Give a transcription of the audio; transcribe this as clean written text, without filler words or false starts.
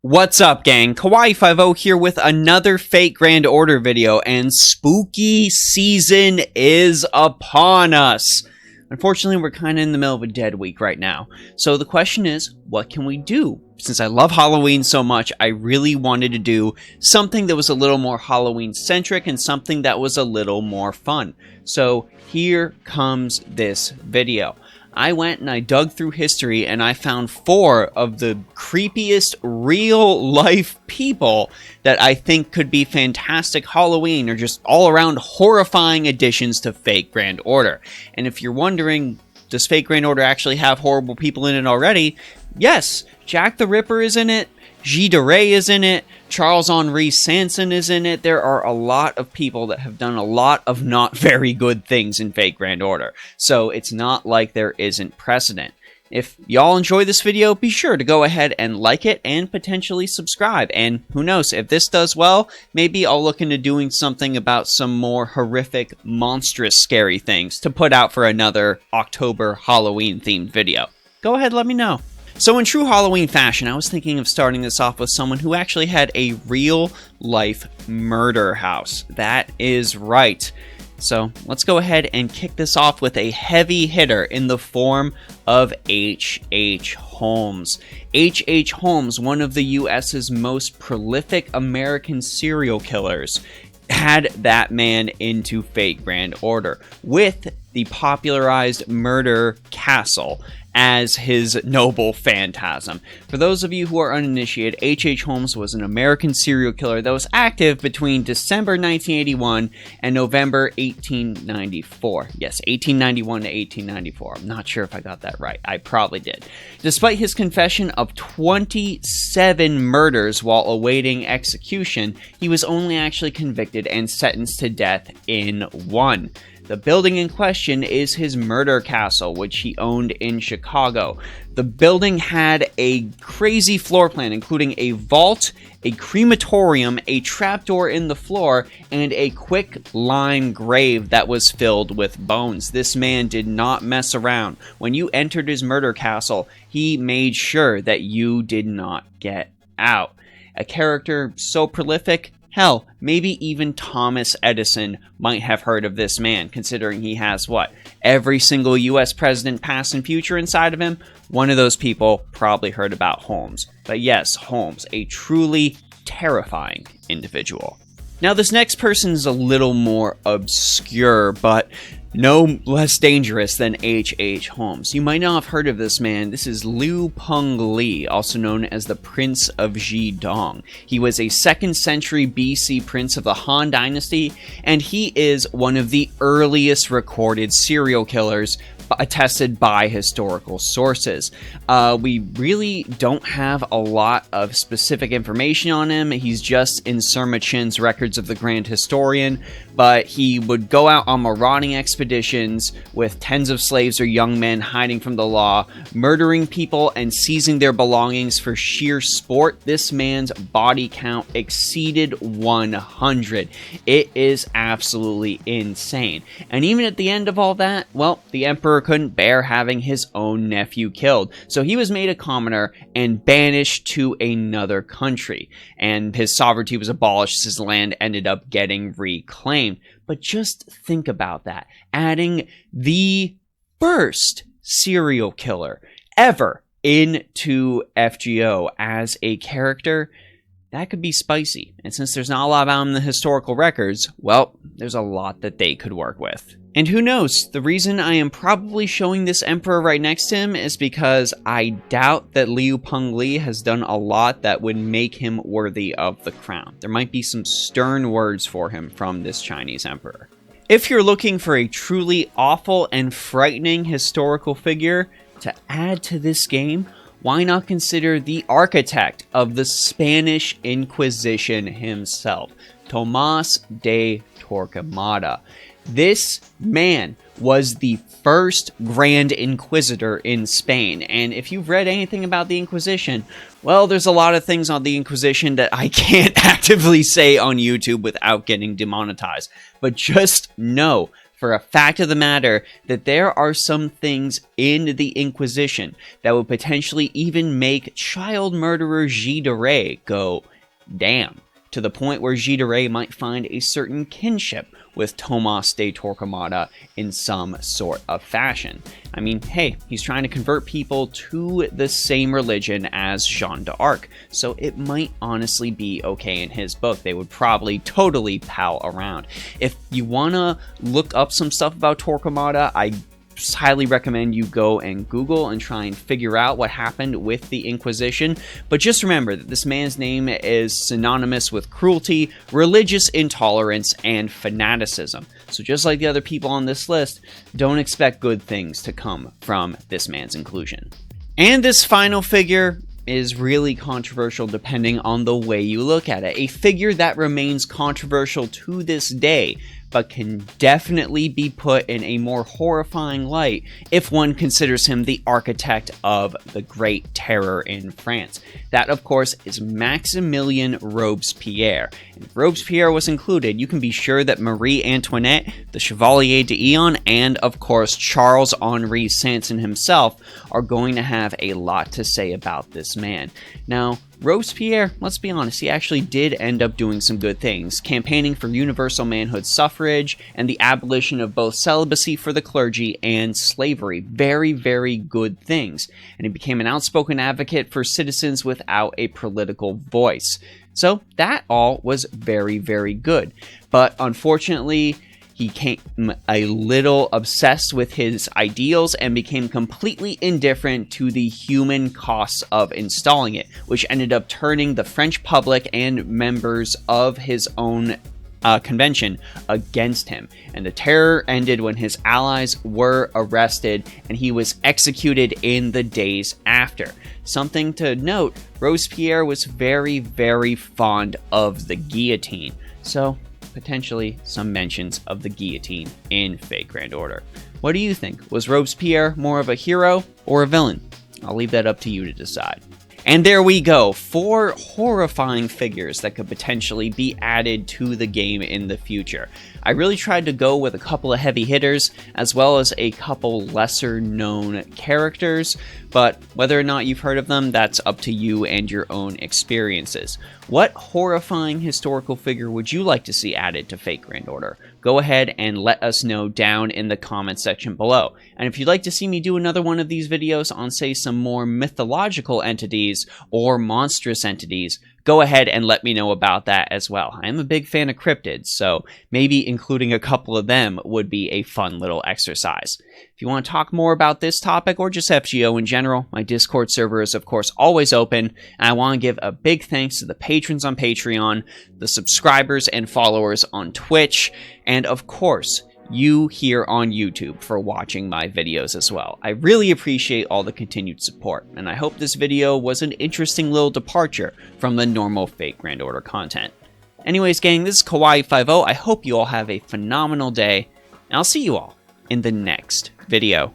What's up, gang? Kawaii50 here with another Fate Grand Order video, and spooky season is upon us. Unfortunately, we're kind of in the middle of a dead week right now. So the question is, what can we do? Since I love Halloween so much, I really wanted to do something that was a little more Halloween-centric and something that was a little more fun. So here comes this video. I went and I dug through history and I found 4 of the creepiest real-life people that I think could be fantastic Halloween or just all-around horrifying additions to Fate Grand Order. And if you're wondering, does Fate Grand Order actually have horrible people in it already? Yes, Jack the Ripper is in it, G. de Ray is in it, Charles-Henri Sanson is in it. There are a lot of people that have done a lot of not very good things in Fate Grand Order, so it's not like there isn't precedent. If y'all enjoy this video, be sure to go ahead and like it and potentially subscribe. And who knows, if this does well, maybe I'll look into doing something about some more horrific, monstrous, scary things to put out for another October Halloween-themed video. Go ahead, let me know. So in true Halloween fashion, I was thinking of starting this off with someone who actually had a real-life murder house. That is right. So let's go ahead and kick this off with a heavy hitter in the form of H.H. Holmes. H.H. Holmes, one of the U.S.'s most prolific American serial killers, had that man into Fate Grand Order with the popularized murder castle as his noble phantasm. For those of you who are uninitiated, H.H. Holmes was an American serial killer that was active between December 1981 and November 1894. Yes, 1891 to 1894. I'm not sure if I got that right. I probably did. Despite his confession of 27 murders while awaiting execution, he was only actually convicted and sentenced to death in 1. The building in question is his murder castle, which he owned in Chicago. The building had a crazy floor plan, including a vault, a crematorium, a trapdoor in the floor, and a quick-lime grave that was filled with bones. This man did not mess around. When you entered his murder castle, he made sure that you did not get out. A character so prolific, hell, maybe even Thomas Edison might have heard of this man, considering he has, what, every single US president past and future inside of him? One of those people probably heard about Holmes. But yes, Holmes, a truly terrifying individual. Now, this next person is a little more obscure, but no less dangerous than H.H. Holmes. You might not have heard of this man. This is Liu Peng Li, also known as the Prince of Zhidong. He was a 2nd century BC prince of the Han Dynasty, and he is one of the earliest recorded serial killers attested by historical sources. We really don't have a lot of specific information on him. He's just in Sima Qian's Records of the Grand Historian, but he would go out on marauding expeditions with tens of slaves or young men hiding from the law, murdering people and seizing their belongings for sheer sport. This man's body count exceeded 100. It is absolutely insane. And even at the end of all that, well, the emperor couldn't bear having his own nephew killed, so he was made a commoner and banished to another country, and his sovereignty was abolished. His land ended up getting reclaimed. But just think about that, adding the first serial killer ever into FGO as a character, that could be spicy. And since there's not a lot about him in the historical records, well, there's a lot that they could work with. And who knows, the reason I am probably showing this emperor right next to him is because I doubt that Liu Peng Li has done a lot that would make him worthy of the crown. There might be some stern words for him from this Chinese emperor. If you're looking for a truly awful and frightening historical figure to add to this game, why not consider the architect of the Spanish Inquisition himself, Tomas de Torquemada. This man was the first Grand Inquisitor in Spain, and if you've read anything about the Inquisition, well, there's a lot of things on the Inquisition that I can't actively say on YouTube without getting demonetized. But just know, for a fact of the matter that there are some things in the Inquisition that would potentially even make child murderer Gilles de Rais go, damn, to the point where Gilles de Rais might find a certain kinship with Tomas de Torquemada in some sort of fashion. I mean, hey, he's trying to convert people to the same religion as Jeanne d'Arc, so it might honestly be okay in his book. They would probably totally pal around. If you wanna look up some stuff about Torquemada, I highly recommend you go and Google and try and figure out what happened with the Inquisition. But just remember that this man's name is synonymous with cruelty, religious intolerance, and fanaticism. So just like the other people on this list, don't expect good things to come from this man's inclusion. And this final figure is really controversial depending on the way you look at it. A figure that remains controversial to this day, but can definitely be put in a more horrifying light if one considers him the architect of the Great Terror in France. That, of course, is Maximilien Robespierre. And if Robespierre was included, you can be sure that Marie Antoinette, the Chevalier d'Eon, and, of course, Charles-Henri Sanson himself are going to have a lot to say about this man. Now, Robespierre, let's be honest, he actually did end up doing some good things, campaigning for universal manhood suffrage and the abolition of both celibacy for the clergy and slavery. Very, very good things. And he became an outspoken advocate for citizens without a political voice. So that all was very, very good. But unfortunately, he became a little obsessed with his ideals and became completely indifferent to the human costs of installing it, which ended up turning the French public and members of his own convention against him. And the terror ended when his allies were arrested and he was executed in the days after. Something to note, Robespierre was very, very fond of the guillotine. So potentially some mentions of the guillotine in Fate Grand Order. What do you think? Was Robespierre more of a hero or a villain? I'll leave that up to you to decide. And there we go, 4 horrifying figures that could potentially be added to the game in the future. I really tried to go with a couple of heavy hitters, as well as a couple lesser known characters, but whether or not you've heard of them, that's up to you and your own experiences. What horrifying historical figure would you like to see added to Fate Grand Order? Go ahead and let us know down in the comment section below. And if you'd like to see me do another one of these videos on, say, some more mythological entities or monstrous entities, go ahead and let me know about that as well. I am a big fan of cryptids, so maybe including a couple of them would be a fun little exercise. If you want to talk more about this topic or just FGO in general, my Discord server is of course always open, and I want to give a big thanks to the patrons on Patreon, the subscribers and followers on Twitch, and of course, you here on YouTube for watching my videos as well. I really appreciate all the continued support, and I hope this video was an interesting little departure from the normal Fate Grand Order content. Anyways, gang, this is Kawaii50. I hope you all have a phenomenal day, and I'll see you all in the next video.